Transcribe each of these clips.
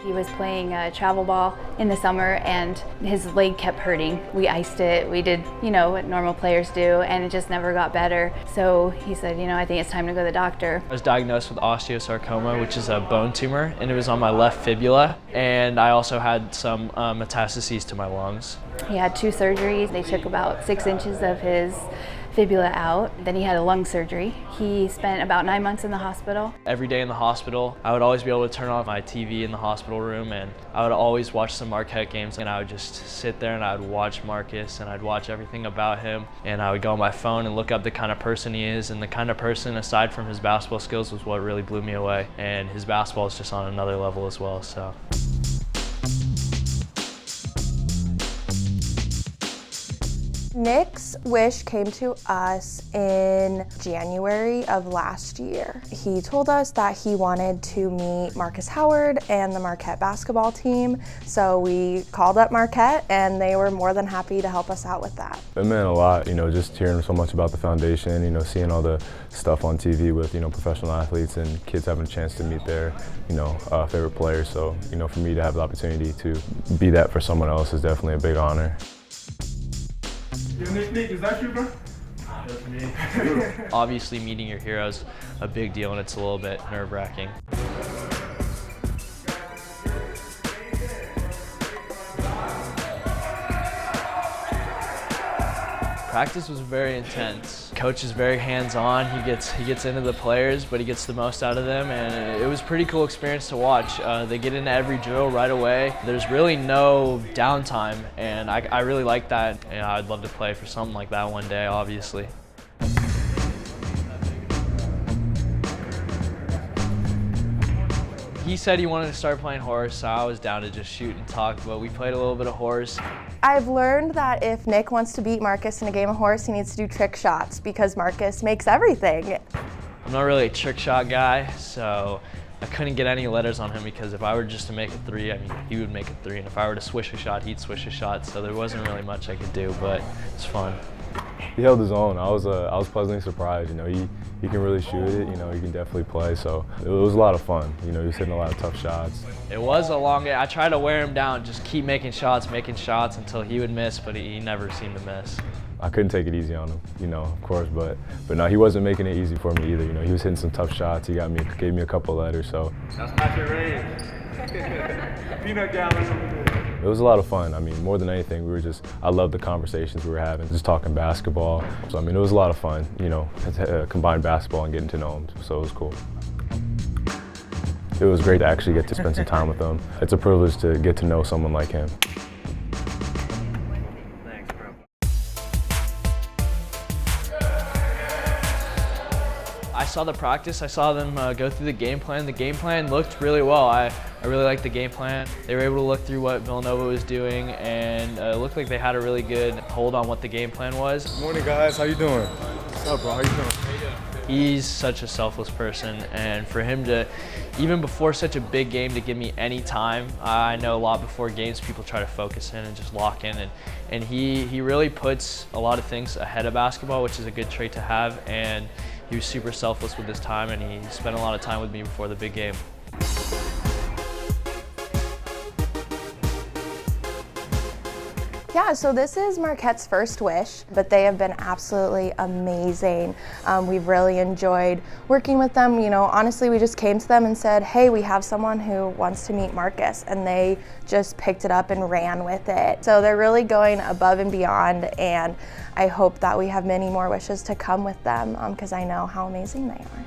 He was playing travel ball in the summer and his leg kept hurting. We iced it, we did, what normal players do, and it just never got better. So he said, I think it's time to go to the doctor. I was diagnosed with osteosarcoma, which is a bone tumor, and it was on my left fibula. And I also had some metastases to my lungs. He had 2 surgeries. They took about 6 inches of his fibula out. Then he had a lung surgery. He spent about 9 months in the hospital. Every day in the hospital, I would always be able to turn on my TV in the hospital room, and I would always watch some Marquette games, and I would just sit there and I would watch Marcus, and I'd watch everything about him, and I would go on my phone and look up the kind of person he is, and the kind of person, aside from his basketball skills, was what really blew me away. And his basketball is just on another level as well, so. Nick's wish came to us in January of last year. He told us that he wanted to meet Markus Howard and the Marquette basketball team, so we called up Marquette and they were more than happy to help us out with that. It meant a lot, just hearing so much about the foundation, seeing all the stuff on TV with, professional athletes and kids having a chance to meet their, favorite players. So, for me to have the opportunity to be that for someone else is definitely a big honor. Yo, Nick, is that you, bro? That's me. Obviously, meeting your hero is a big deal, and it's a little bit nerve-wracking. Practice was very intense. Coach is very hands-on. He gets into the players, but he gets the most out of them, and it was a pretty cool experience to watch. They get into every drill right away. There's really no downtime, and I really like that. And I'd love to play for something like that one day, obviously. He said he wanted to start playing horse, so I was down to just shoot and talk, but we played a little bit of horse. I've learned that if Nick wants to beat Marcus in a game of horse, he needs to do trick shots because Marcus makes everything. I'm not really a trick shot guy, so I couldn't get any letters on him because if I were just to make a 3, he would make a 3, and if I were to swish a shot, he'd swish a shot, so there wasn't really much I could do, but it's fun. He held his own. I was pleasantly surprised. He can really shoot it. He can definitely play. So it was a lot of fun. He was hitting a lot of tough shots. It was a long game. I tried to wear him down, just keep making shots until he would miss, but he never seemed to miss. I couldn't take it easy on him, of course, but no, he wasn't making it easy for me either. He was hitting some tough shots. He gave me a couple letters. So that's not your range. Peanut gallery over there. It was a lot of fun. More than anything, I loved the conversations we were having, just talking basketball. So, it was a lot of fun, combine basketball and getting to know him, so it was cool. It was great to actually get to spend some time with him. It's a privilege to get to know someone like him. Thanks, bro. I saw the practice. I saw them go through the game plan. The game plan looked really well. I really liked the game plan. They were able to look through what Villanova was doing, and it looked like they had a really good hold on what the game plan was. Good morning, guys. How you doing? What's up, bro? How you doing? He's such a selfless person, and for him to, even before such a big game, to give me any time. I know a lot before games people try to focus in and just lock in, and he really puts a lot of things ahead of basketball, which is a good trait to have, and he was super selfless with his time, and he spent a lot of time with me before the big game. Yeah, so this is Marquette's first wish, but they have been absolutely amazing. We've really enjoyed working with them. Honestly, we just came to them and said, hey, we have someone who wants to meet Marcus, and they just picked it up and ran with it. So they're really going above and beyond, and I hope that we have many more wishes to come with them because I know how amazing they are.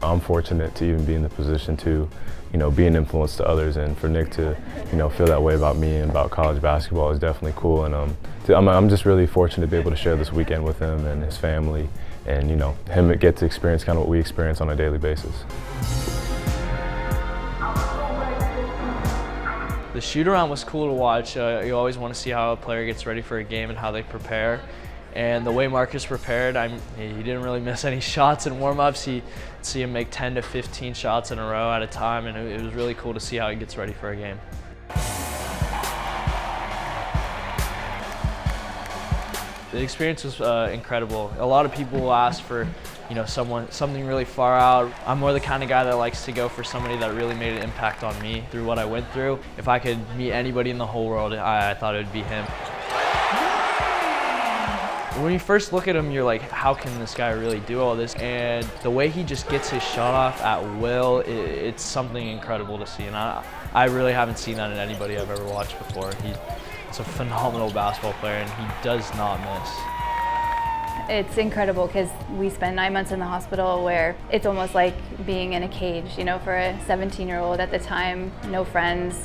I'm fortunate to even be in the position to, be an influence to others, and for Nick to, feel that way about me and about college basketball is definitely cool. And I'm just really fortunate to be able to share this weekend with him and his family, and him get to experience kind of what we experience on a daily basis. The shoot-around was cool to watch. You always want to see how a player gets ready for a game and how they prepare. And the way Marcus prepared, he didn't really miss any shots in warm-ups. You see him make 10 to 15 shots in a row at a time, and it was really cool to see how he gets ready for a game. The experience was incredible. A lot of people will ask for, something really far out. I'm more the kind of guy that likes to go for somebody that really made an impact on me through what I went through. If I could meet anybody in the whole world, I thought it would be him. When you first look at him, you're like, how can this guy really do all this? And the way he just gets his shot off at will, it's something incredible to see. And I really haven't seen that in anybody I've ever watched before. He's a phenomenal basketball player, and he does not miss. It's incredible because we spent 9 months in the hospital where it's almost like being in a cage, for a 17-year-old at the time, no friends,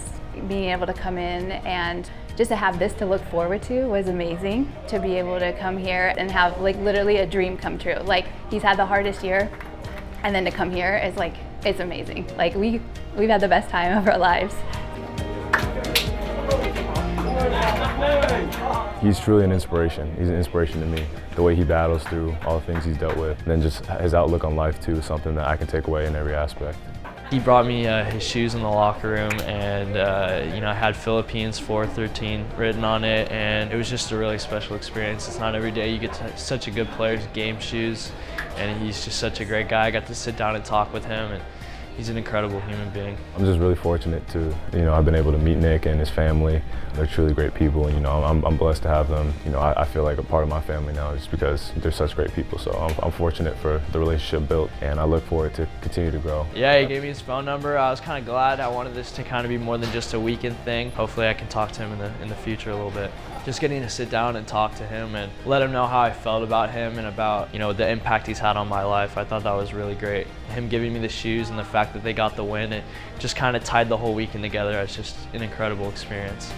being able to come in and just to have this to look forward to was amazing. To be able to come here and have literally a dream come true. He's had the hardest year, and then to come here is it's amazing. We've had the best time of our lives. He's truly an inspiration. He's an inspiration to me. The way he battles through all the things he's dealt with, and then just his outlook on life too is something that I can take away in every aspect. He brought me his shoes in the locker room, and I had Philippines 413 written on it, and it was just a really special experience. It's not every day you get such a good player's game shoes, and he's just such a great guy. I got to sit down and talk with him, and he's an incredible human being. I'm just really fortunate to, I've been able to meet Nick and his family. They're truly great people, and I'm blessed to have them. I feel like a part of my family now just because they're such great people. So I'm fortunate for the relationship built, and I look forward to continue to grow. Yeah, he gave me his phone number. I was kind of glad. I wanted this to kind of be more than just a weekend thing. Hopefully I can talk to him in the future a little bit. Just getting to sit down and talk to him and let him know how I felt about him and about the impact he's had on my life. I thought that was really great. Him giving me the shoes and the fact that they got the win, it just kind of tied the whole weekend together. It's just an incredible experience.